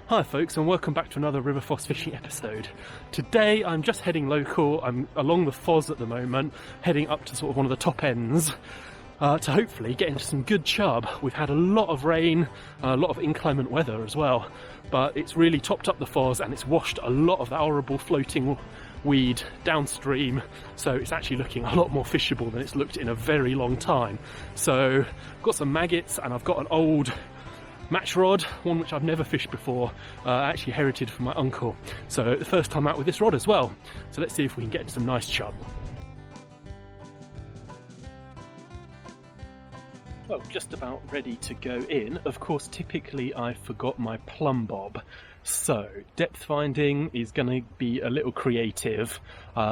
Hi folks, and welcome back to another River Foss fishing episode. Today I'm just heading local. I'm along the Foss at the moment, heading up to sort of one of the top ends to hopefully get into some good chub. We've had a lot of rain, a lot of inclement weather as well, but it's really topped up the Foss and it's washed a lot of that horrible floating weed downstream, so it's actually looking a lot more fishable than it's looked in a very long time. So I've got some maggots and I've got an old match rod, one which I've never fished before, actually herited from my uncle. So the first time out with this rod as well. So let's see if we can get into some nice chub. Well, just about ready to go in. Of course, typically I forgot my plumb bob. So depth finding is going to be a little creative.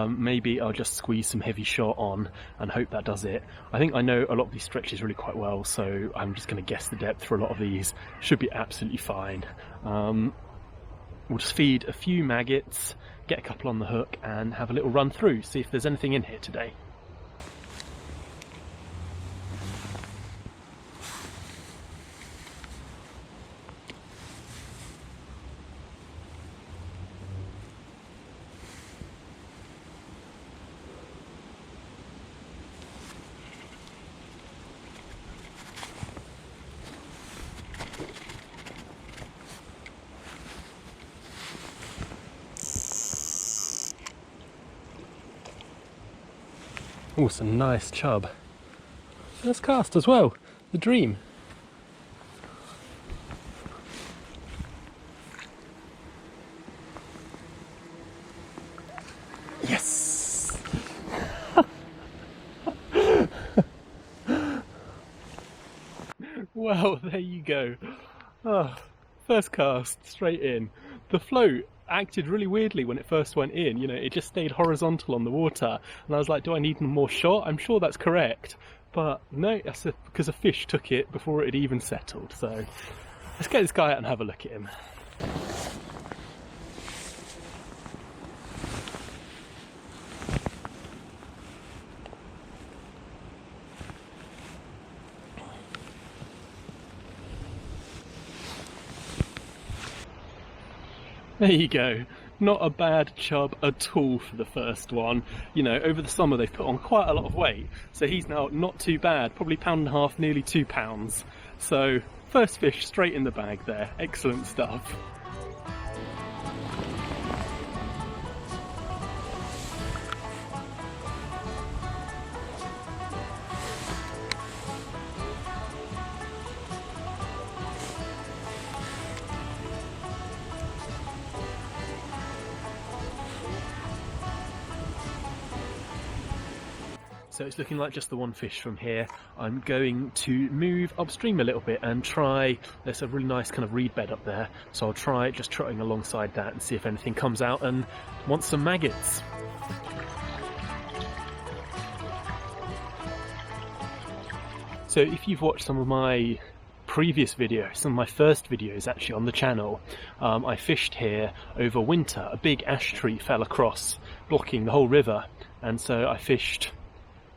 Maybe I'll just squeeze some heavy shot on and hope that does it. I think I know a lot of these stretches really quite well, so I'm just going to guess the depth for a lot of these. Should be absolutely fine. We'll just feed a few maggots, get a couple on the hook and have a little run through, see if there's anything in here today. Oh, some nice chub. First cast as well, the dream. Yes! Well, there you go. Oh, first cast, straight in. The float acted really weirdly when it first went in, you know, it just stayed horizontal on the water, and I was like, do I need more shot? I'm sure that's correct, but no, that's because a fish took it before it had even settled. So let's get this guy out and have a look at him. There you go. Not a bad chub at all for the first one. You know, over the summer they've put on quite a lot of weight, so he's now not too bad, probably £1.5, nearly £2. So first fish straight in the bag there. Excellent stuff. So it's looking like just the one fish from here. I'm going to move upstream a little bit and try, there's a really nice kind of reed bed up there, so I'll try just trotting alongside that and see if anything comes out and wants some maggots. So if you've watched some of my previous videos, some of my first videos actually on the channel, I fished here over winter. A big ash tree fell across, blocking the whole river, and so I fished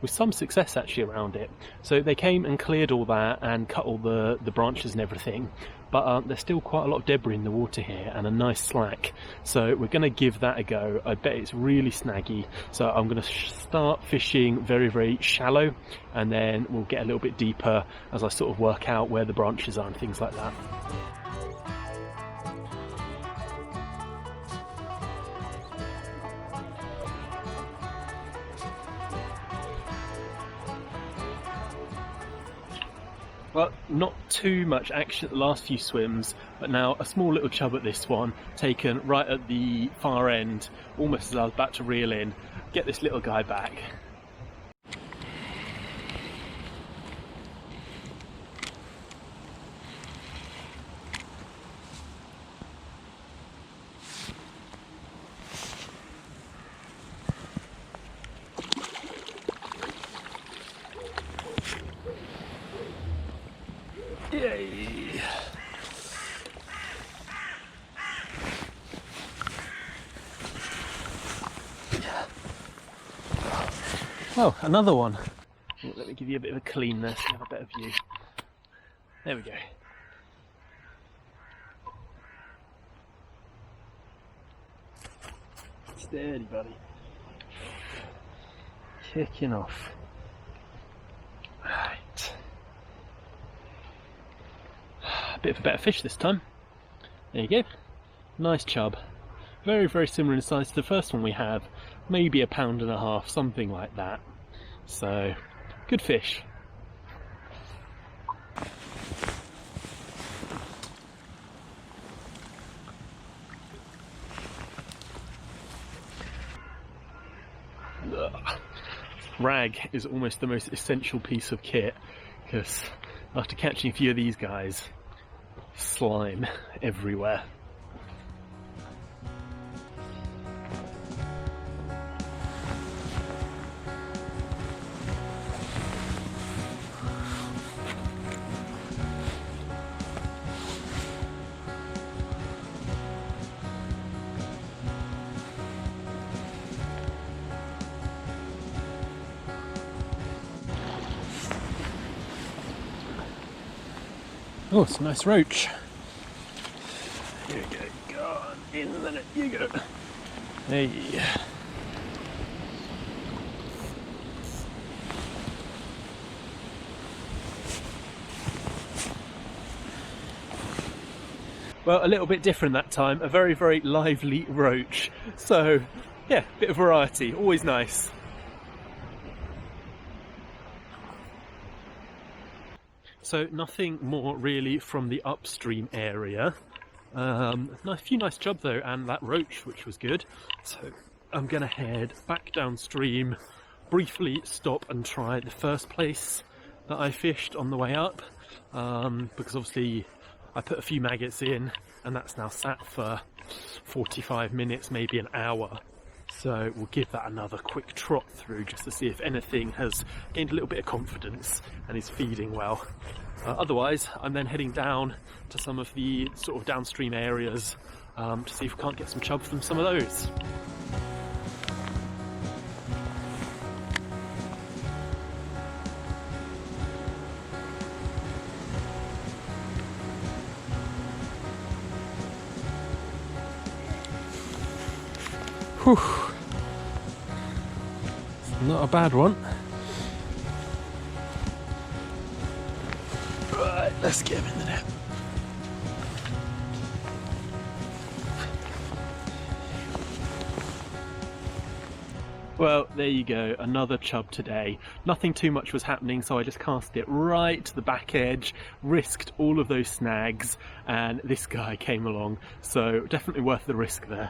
with some success actually around it. So they came and cleared all that and cut all the branches and everything, but there's still quite a lot of debris in the water here and a nice slack, so we're going to give that a go. I bet it's really snaggy, so I'm going to start fishing very, very shallow, and then we'll get a little bit deeper as I sort of work out where the branches are and things like that. Well, not too much action at the last few swims, but now a small little chub at this one, taken right at the far end, almost as I was about to reel in, get this little guy back. Yay! Oh, another one. Let me give you a bit of a clean there so you have a better view. There we go. Steady, buddy. Kicking off. Right. A bit of a better fish this time. There you go. Nice chub. Very, very similar in size to the first one we had. Maybe 1.5 pounds, something like that. So, good fish. Rag is almost the most essential piece of kit, because after catching a few of these guys, slime everywhere. Oh, it's a nice roach. Here we go. Go on, in the net you go. Hey. Well, a little bit different that time. A very, very lively roach. So, yeah, bit of variety. Always nice. So nothing more really from the upstream area. A few nice chub though, and that roach, which was good. So I'm gonna head back downstream, briefly stop and try the first place that I fished on the way up, because obviously I put a few maggots in and that's now sat for 45 minutes, maybe an hour. So we'll give that another quick trot through just to see if anything has gained a little bit of confidence and is feeding well. Otherwise, I'm then heading down to some of the sort of downstream areas to see if we can't get some chub from some of those. Whew. It's not a bad one. Right, let's get him in the net. Well, there you go, another chub today. Nothing too much was happening, so I just cast it right to the back edge, risked all of those snags, and this guy came along, so definitely worth the risk there.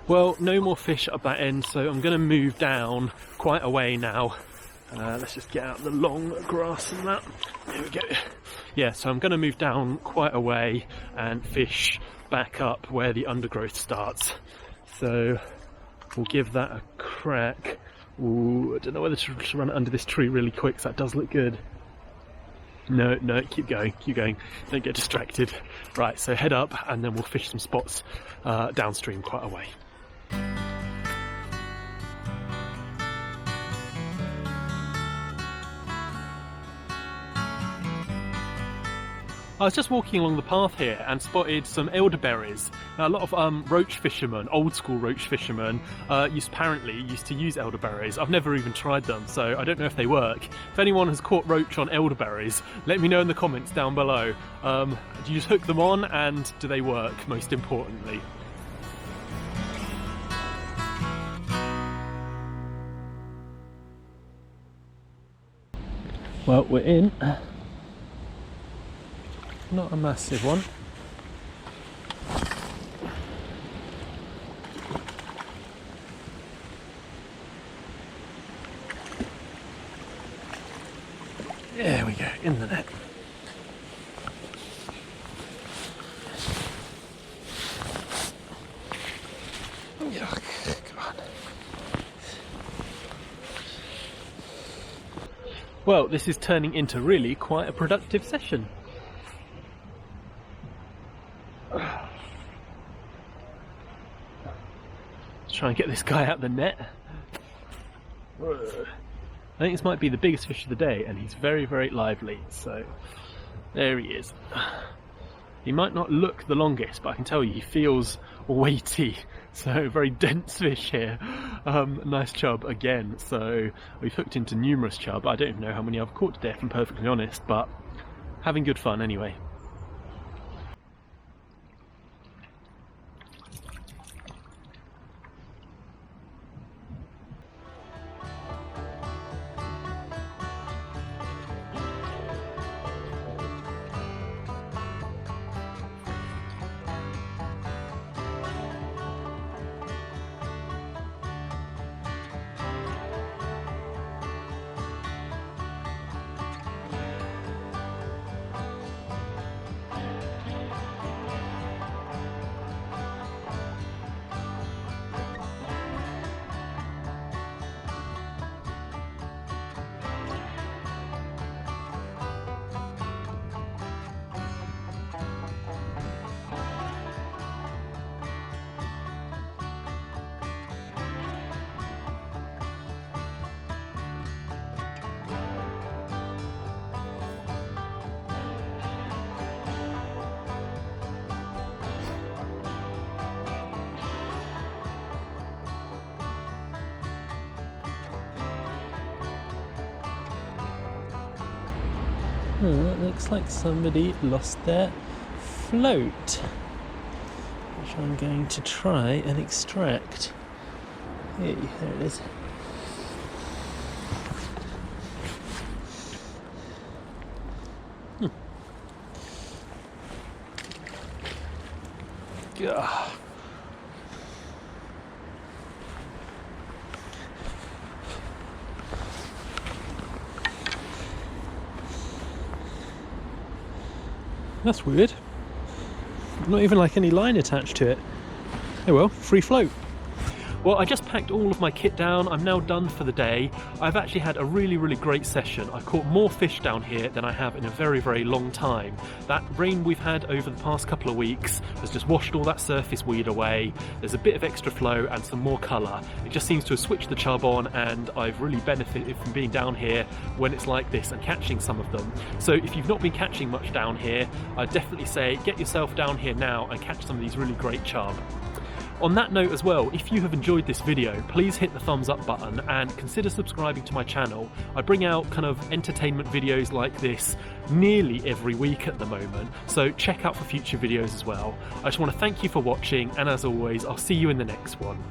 Well, no more fish up that end, so I'm going to move down quite a way now. Let's just get out the long grass and that. There we go. Yeah, so I'm going to move down quite a way and fish back up where the undergrowth starts. So we'll give that a crack. Ooh, I don't know whether to run it under this tree really quick, so that does look good. No, keep going, don't get distracted. Right, so head up and then we'll fish some spots downstream quite a way. I was just walking along the path here and spotted some elderberries. Now, a lot of roach fishermen, old school roach fishermen, apparently used to use elderberries. I've never even tried them, so I don't know if they work. If anyone has caught roach on elderberries, let me know in the comments down below. Do you just hook them on, and do they work, most importantly? Well, we're in. Not a massive one. There we go, in the net. Yuck, come on. Well, this is turning into really quite a productive session. Try and get this guy out the net. I think this might be the biggest fish of the day, and he's very, very lively, so There he is. He might not look the longest, but I can tell you he feels weighty. So very dense fish here. Nice chub again. So we've hooked into numerous chub. I don't even know how many I've caught today, if I'm perfectly honest, but having good fun anyway. It looks like somebody lost their float, which I'm going to try and extract. Hey, there it is. Gah. That's weird. Not even like any line attached to it. Oh well, free float. Well, I just packed all of my kit down. I'm now done for the day. I've actually had a really great session. I caught more fish down here than I have in a very long time. That rain we've had over the past couple of weeks has just washed all that surface weed away. There's a bit of extra flow and some more colour. It just seems to have switched the chub on, and I've really benefited from being down here when it's like this and catching some of them. So if you've not been catching much down here, I'd definitely say get yourself down here now and catch some of these really great chub. On that note as well, if you have enjoyed this video, please hit the thumbs up button and consider subscribing to my channel. I bring out kind of entertainment videos like this nearly every week at the moment, so check out for future videos as well. I just want to thank you for watching, and as always, I'll see you in the next one.